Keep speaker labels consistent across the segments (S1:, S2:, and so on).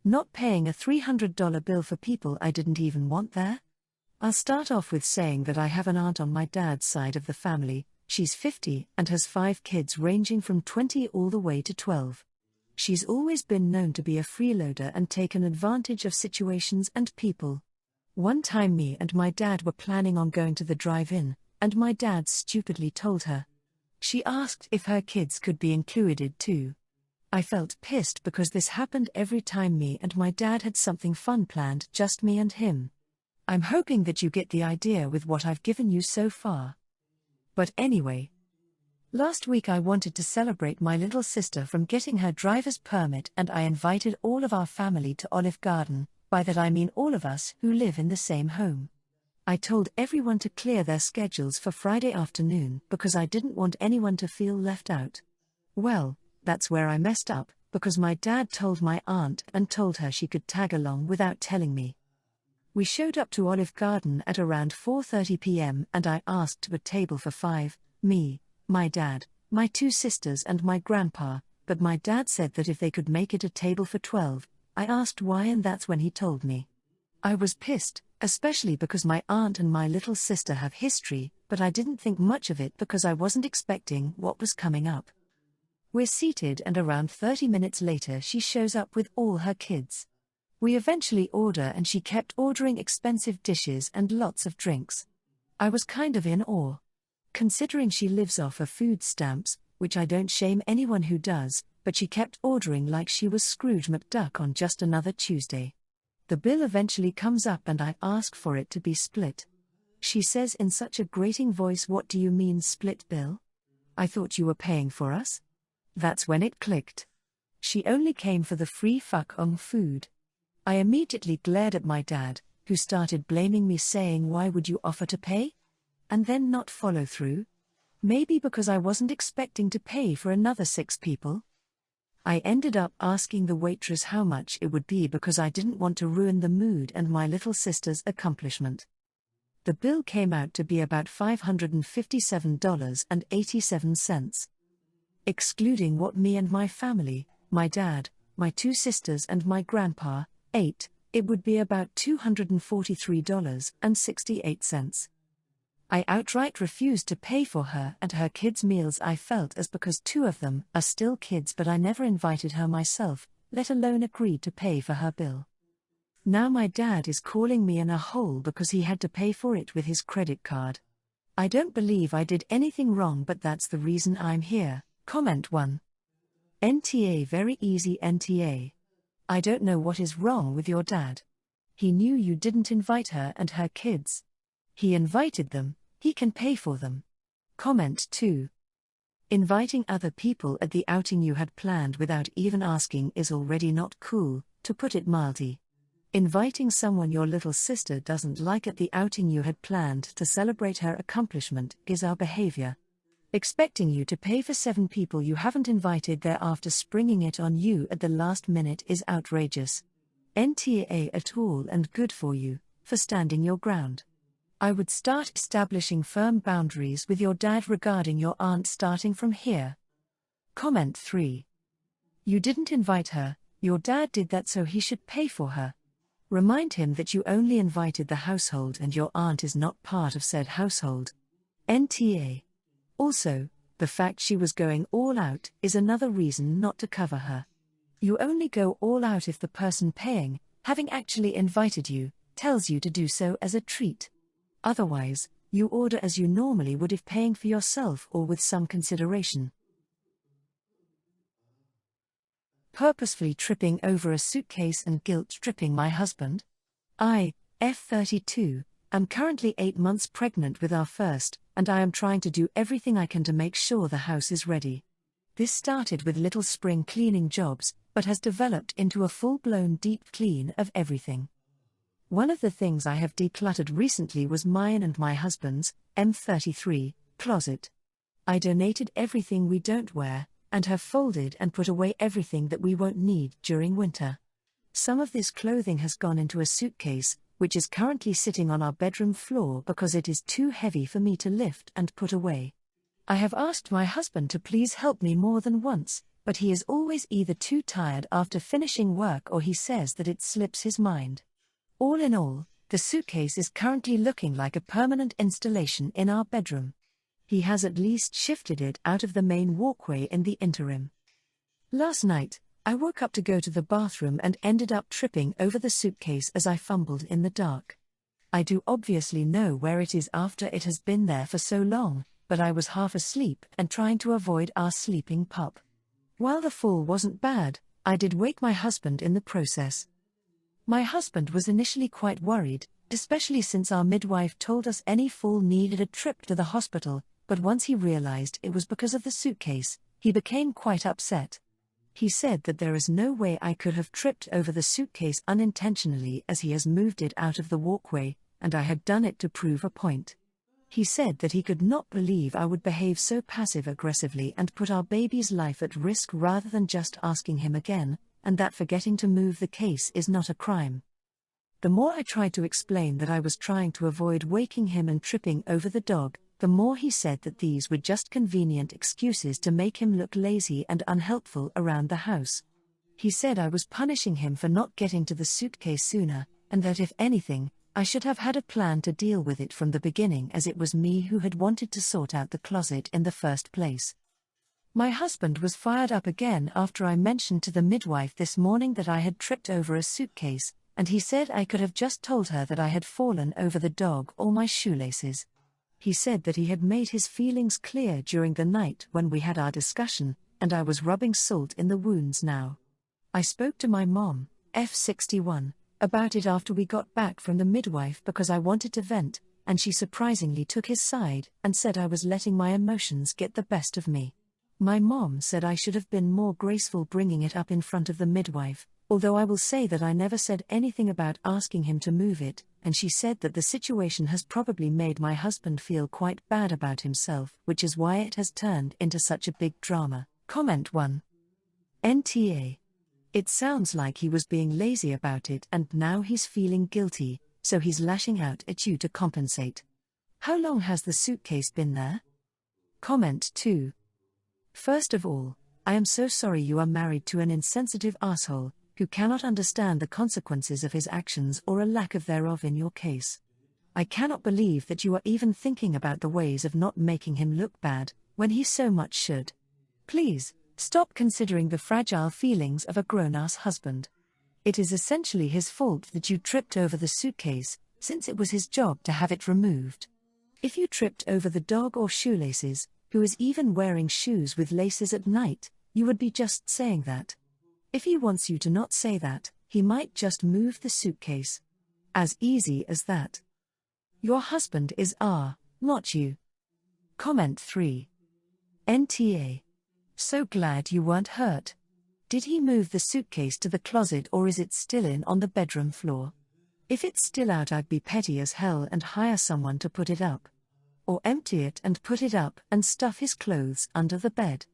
S1: Not paying a $300 bill for people I didn't even want there? I'll start off with saying that I have an aunt on my dad's side of the family. She's 50 and has 5 kids ranging from 20 all the way to 12. She's always been known to be a freeloader and taken advantage of situations and people. One time me and my dad were planning on going to the drive-in, and my dad stupidly told her. She asked if her kids could be included too. I felt pissed because this happened every time me and my dad had something fun planned, just me and him. I'm hoping that you get the idea with what I've given you so far. But anyway, last week I wanted to celebrate my little sister from getting her driver's permit, and I invited all of our family to Olive Garden. By that I mean all of us who live in the same home. I told everyone to clear their schedules for Friday afternoon because I didn't want anyone to feel left out. Well, that's where I messed up, because my dad told my aunt and told her she could tag along without telling me. We showed up to Olive Garden at around 4:30 p.m. and I asked to a table for 5, me, my dad, my 2 sisters and my grandpa, but my dad said that if they could make it a table for 12, I asked why, and that's when he told me. I was pissed, especially because my aunt and my little sister have history, but I didn't think much of it because I wasn't expecting what was coming up. We're seated and around 30 minutes later she shows up with all her kids. We eventually order and she kept ordering expensive dishes and lots of drinks. I was kind of in awe. Considering she lives off of food stamps, which I don't shame anyone who does, but she kept ordering like she was Scrooge McDuck on just another Tuesday. The bill eventually comes up and I ask for it to be split. She says in such a grating voice, "What do you mean split bill? I thought you were paying for us?" That's when it clicked. She only came for the free fuck-on food. I immediately glared at my dad, who started blaming me, saying, "Why would you offer to pay? And then not follow through? Maybe because I wasn't expecting to pay for another 6 people?" I ended up asking the waitress how much it would be because I didn't want to ruin the mood and my little sister's accomplishment. The bill came out to be about $557.87. Excluding what me and my family, my dad, my 2 sisters and my grandpa, ate, it would be about $243.68. I outright refused to pay for her and her kids' meals. I felt as because 2 of them are still kids, but I never invited her myself, let alone agreed to pay for her bill. Now my dad is calling me in a hole because he had to pay for it with his credit card. I don't believe I did anything wrong, but that's the reason I'm here. Comment 1. NTA, very easy NTA. I don't know what is wrong with your dad. He knew you didn't invite her and her kids. He invited them. He can pay for them. Comment 2. Inviting other people at the outing you had planned without even asking is already not cool, to put it mildly. Inviting someone your little sister doesn't like at the outing you had planned to celebrate her accomplishment is our behavior. Expecting you to pay for 7 people you haven't invited there after springing it on you at the last minute is outrageous. NTA at all, and good for you, for standing your ground. I would start establishing firm boundaries with your dad regarding your aunt starting from here. Comment 3. You didn't invite her, your dad did that, so he should pay for her. Remind him that you only invited the household and your aunt is not part of said household. NTA. Also, the fact she was going all out is another reason not to cover her. You only go all out if the person paying, having actually invited you, tells you to do so as a treat. Otherwise, you order as you normally would if paying for yourself or with some consideration. Purposefully tripping over a suitcase and guilt-tripping my husband? I, F32, am currently 8 months pregnant with our first, and I am trying to do everything I can to make sure the house is ready. This started with little spring cleaning jobs, but has developed into a full-blown deep clean of everything. One of the things I have decluttered recently was mine and my husband's, M33, closet. I donated everything we don't wear, and have folded and put away everything that we won't need during winter. Some of this clothing has gone into a suitcase, which is currently sitting on our bedroom floor because it is too heavy for me to lift and put away. I have asked my husband to please help me more than once, but he is always either too tired after finishing work or he says that it slips his mind. All in all, the suitcase is currently looking like a permanent installation in our bedroom. He has at least shifted it out of the main walkway in the interim. Last night, I woke up to go to the bathroom and ended up tripping over the suitcase as I fumbled in the dark. I do obviously know where it is after it has been there for so long, but I was half asleep and trying to avoid our sleeping pup. While the fall wasn't bad, I did wake my husband in the process. My husband was initially quite worried, especially since our midwife told us any fall needed a trip to the hospital, but once he realized it was because of the suitcase, he became quite upset. He said that there is no way I could have tripped over the suitcase unintentionally as he has moved it out of the walkway, and I had done it to prove a point. He said that he could not believe I would behave so passive-aggressively and put our baby's life at risk rather than just asking him again, and that forgetting to move the case is not a crime. The more I tried to explain that I was trying to avoid waking him and tripping over the dog, the more he said that these were just convenient excuses to make him look lazy and unhelpful around the house. He said I was punishing him for not getting to the suitcase sooner, and that if anything, I should have had a plan to deal with it from the beginning as it was me who had wanted to sort out the closet in the first place. My husband was fired up again after I mentioned to the midwife this morning that I had tripped over a suitcase, and he said I could have just told her that I had fallen over the dog or my shoelaces. He said that he had made his feelings clear during the night when we had our discussion, and I was rubbing salt in the wounds now. I spoke to my mom, F61, about it after we got back from the midwife because I wanted to vent, and she surprisingly took his side and said I was letting my emotions get the best of me. My mom said I should have been more graceful bringing it up in front of the midwife, although I will say that I never said anything about asking him to move it, and she said that the situation has probably made my husband feel quite bad about himself, which is why it has turned into such a big drama. Comment 1. NTA. It sounds like he was being lazy about it and now he's feeling guilty, so he's lashing out at you to compensate. How long has the suitcase been there? Comment 2. First of all, I am so sorry you are married to an insensitive asshole who cannot understand the consequences of his actions or a lack of thereof in your case. I cannot believe that you are even thinking about the ways of not making him look bad, when he so much should. Please, stop considering the fragile feelings of a grown-ass husband. It is essentially his fault that you tripped over the suitcase, since it was his job to have it removed. If you tripped over the dog or shoelaces, who is even wearing shoes with laces at night, you would be just saying that. If he wants you to not say that, he might just move the suitcase. As easy as that. Your husband is R, not you. Comment 3. NTA. So glad you weren't hurt. Did he move the suitcase to the closet or is it still in on the bedroom floor? If it's still out, I'd be petty as hell and hire someone to put it up. Or empty it and put it up and stuff his clothes under the bed.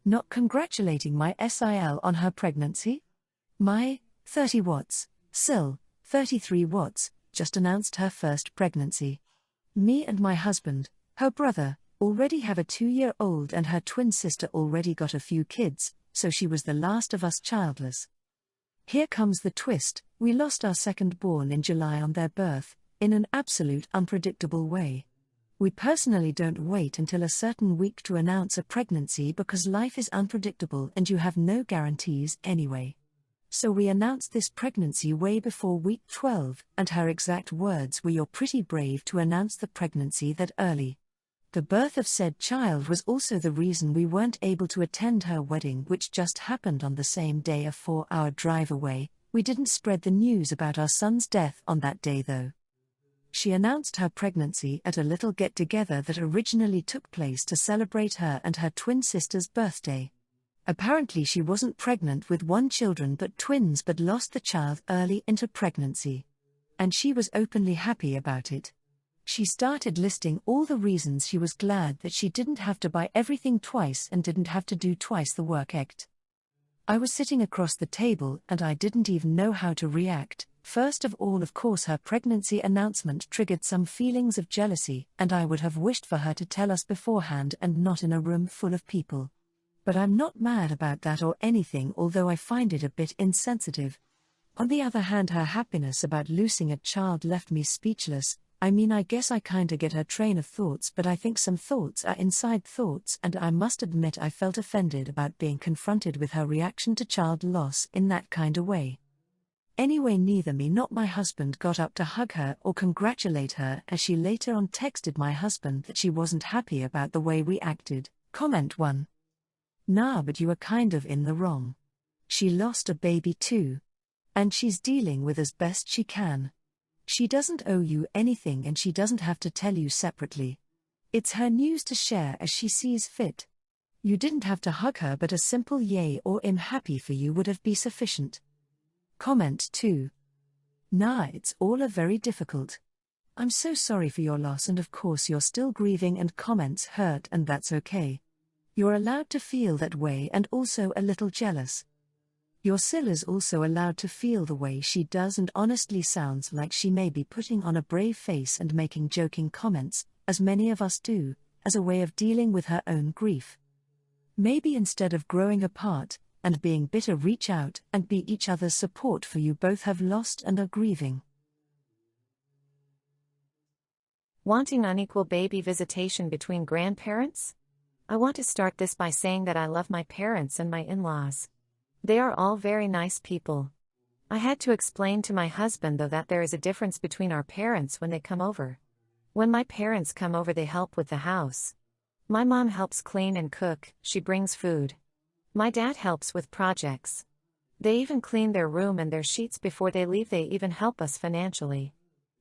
S1: Not congratulating my SIL on her pregnancy? My 30 watts, Sil, 33 watts, just announced her first pregnancy. Me and my husband, her brother, already have a 2-year-old and her twin sister already got a few kids, so she was the last of us childless. Here comes the twist, we lost our second born in July on their birth, in an absolute unpredictable way. We personally don't wait until a certain week to announce a pregnancy because life is unpredictable and you have no guarantees anyway. So we announced this pregnancy way before week 12, and her exact words were, "You're pretty brave to announce the pregnancy that early." The birth of said child was also the reason we weren't able to attend her wedding, which just happened on the same day, a 4-hour drive away. We didn't spread the news about our son's death on that day though. She announced her pregnancy at a little get-together that originally took place to celebrate her and her twin sister's birthday. Apparently she wasn't pregnant with one child but twins, but lost the child early into pregnancy. And she was openly happy about it. She started listing all the reasons she was glad that she didn't have to buy everything twice and didn't have to do twice the work. I was sitting across the table and I didn't even know how to react, First of all, of course, her pregnancy announcement triggered some feelings of jealousy, and I would have wished for her to tell us beforehand and not in a room full of people. But I'm not mad about that or anything, although I find it a bit insensitive. On the other hand, her happiness about losing a child left me speechless. I mean, I guess I kinda get her train of thoughts, but I think some thoughts are inside thoughts, and I must admit I felt offended about being confronted with her reaction to child loss in that kinda way. Anyway, neither me nor my husband got up to hug her or congratulate her, as she later on texted my husband that she wasn't happy about the way we acted. Comment 1. Nah, but you were kind of in the wrong. She lost a baby too. And she's dealing with as best she can. She doesn't owe you anything and she doesn't have to tell you separately. It's her news to share as she sees fit. You didn't have to hug her, but a simple yay or I'm happy for you would have been sufficient. Comment 2. Nah, it's all a very difficult. I'm so sorry for your loss, and of course you're still grieving and comments hurt, and that's okay. You're allowed to feel that way and also a little jealous. Your Sil is also allowed to feel the way she does, and honestly sounds like she may be putting on a brave face and making joking comments, as many of us do, as a way of dealing with her own grief. Maybe instead of growing apart and being bitter, reach out and be each other's support, for you both have lost and are grieving.
S2: Wanting unequal baby visitation between grandparents? I want to start this by saying that I love my parents and my in-laws. They are all very nice people. I had to explain to my husband, though, that there is a difference between our parents when they come over. When my parents come over, they help with the house. My mom helps clean and cook, she brings food. My dad helps with projects. They even clean their room and their sheets before they leave. They even help us financially.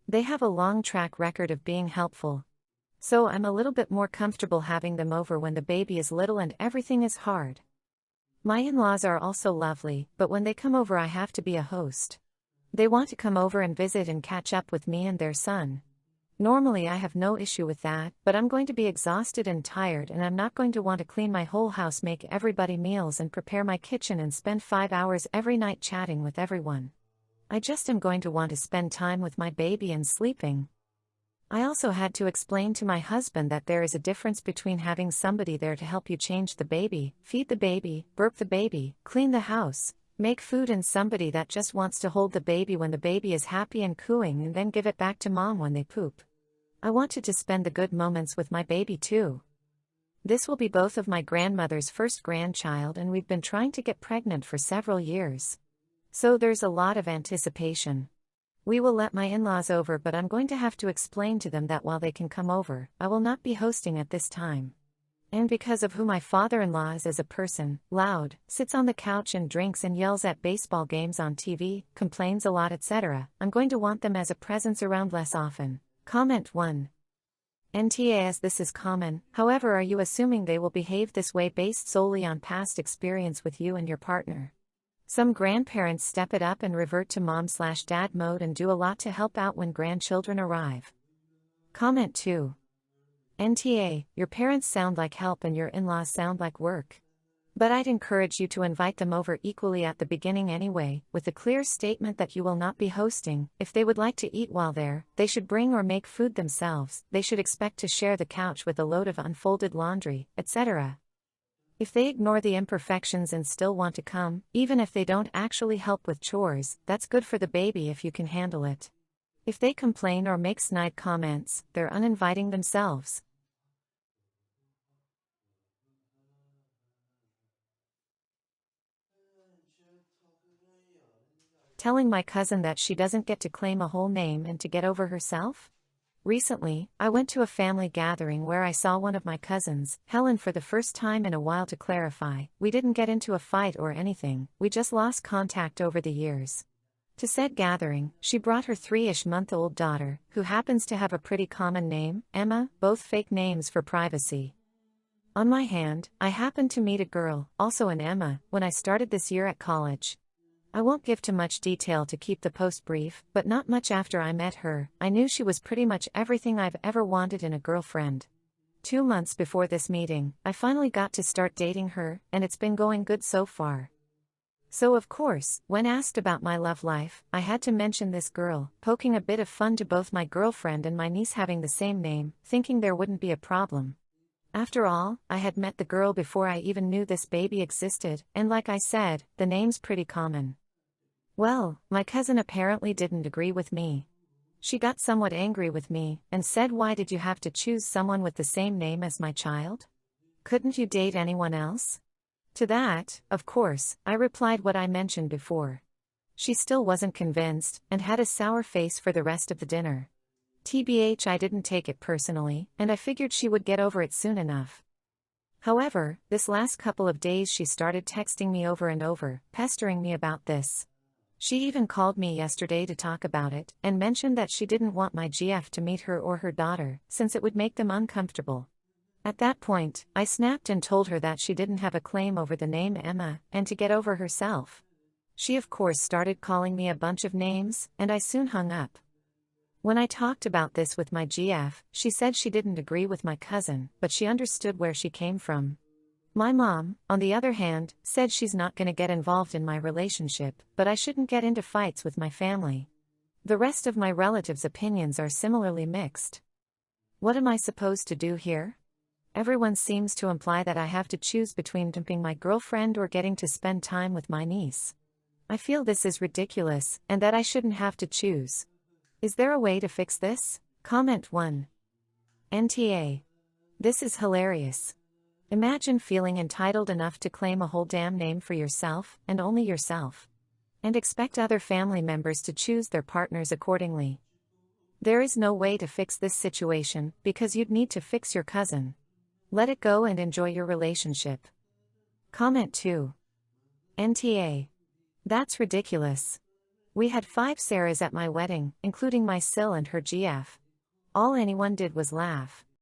S2: They have a long track record of being helpful. So I'm a little bit more comfortable having them over when the baby is little and everything is hard. My in-laws are also lovely, but when they come over I have to be a host. They want to come over and visit and catch up with me and their son. Normally I have no issue with that, but I'm going to be exhausted and tired, and I'm not going to want to clean my whole house, make everybody meals and prepare my kitchen and spend 5 hours every night chatting with everyone. I just am going to want to spend time with my baby and sleeping. I also had to explain to my husband that there is a difference between having somebody there to help you change the baby, feed the baby, burp the baby, clean the house, make food, and somebody that just wants to hold the baby when the baby is happy and cooing and then give it back to mom when they poop. I wanted to spend the good moments with my baby too. This will be both of my grandmother's first grandchild, and we've been trying to get pregnant for several years. So there's a lot of anticipation. We will let my in-laws over, but I'm going to have to explain to them that while they can come over, I will not be hosting at this time. And because of who my father-in-law is as a person, loud, sits on the couch and drinks and yells at baseball games on TV, complains a lot, etc., I'm going to want them as a presence around less often. Comment 1. NTAS, this is common, however, are you assuming they will behave this way based solely on past experience with you and your partner? Some grandparents step it up and revert to mom/dad mode and do a lot to help out when grandchildren arrive. Comment 2. NTA, your parents sound like help and your in-laws sound like work. But I'd encourage you to invite them over equally at the beginning anyway, with a clear statement that you will not be hosting. If they would like to eat while there, they should bring or make food themselves. They should expect to share the couch with a load of unfolded laundry, etc. If they ignore the imperfections and still want to come, even if they don't actually help with chores, that's good for the baby if you can handle it. If they complain or make snide comments, they're uninviting themselves. Telling my cousin that she doesn't get to claim a whole name and to get over herself? Recently, I went to a family gathering where I saw one of my cousins, Helen, for the first time in a while. To clarify, we didn't get into a fight or anything, we just lost contact over the years. To said gathering, she brought her 3-ish-month-old daughter, who happens to have a pretty common name, Emma, both fake names for privacy. On my hand, I happened to meet a girl, also an Emma, when I started this year at college. I won't give too much detail to keep the post brief, but not much after I met her, I knew she was pretty much everything I've ever wanted in a girlfriend. 2 months before this meeting, I finally got to start dating her, and it's been going good so far. So of course, when asked about my love life, I had to mention this girl, poking a bit of fun to both my girlfriend and my niece having the same name, thinking there wouldn't be a problem. After all, I had met the girl before I even knew this baby existed, and like I said, the name's pretty common. Well, my cousin apparently didn't agree with me. She got somewhat angry with me, and said, "Why did you have to choose someone with the same name as my child? Couldn't you date anyone else?" To that, of course, I replied what I mentioned before. She still wasn't convinced, and had a sour face for the rest of the dinner. TBH, I didn't take it personally, and I figured she would get over it soon enough. However, this last couple of days she started texting me over and over, pestering me about this. She even called me yesterday to talk about it, and mentioned that she didn't want my GF to meet her or her daughter, since it would make them uncomfortable. At that point, I snapped and told her that she didn't have a claim over the name Emma, and to get over herself. She of course started calling me a bunch of names, and I soon hung up. When I talked about this with my GF, she said she didn't agree with my cousin, but she understood where she came from. My mom, on the other hand, said she's not gonna get involved in my relationship, but I shouldn't get into fights with my family. The rest of my relatives' opinions are similarly mixed. What am I supposed to do here? Everyone seems to imply that I have to choose between dumping my girlfriend or getting to spend time with my niece. I feel this is ridiculous, and that I shouldn't have to choose. Is there a way to fix this? Comment 1. NTA. This is hilarious. Imagine feeling entitled enough to claim a whole damn name for yourself, and only yourself. And expect other family members to choose their partners accordingly. There is no way to fix this situation, because you'd need to fix your cousin. Let it go and enjoy your relationship. Comment 2. NTA. That's ridiculous. We had 5 Sarahs at my wedding, including my Sil and her GF. All anyone did was laugh.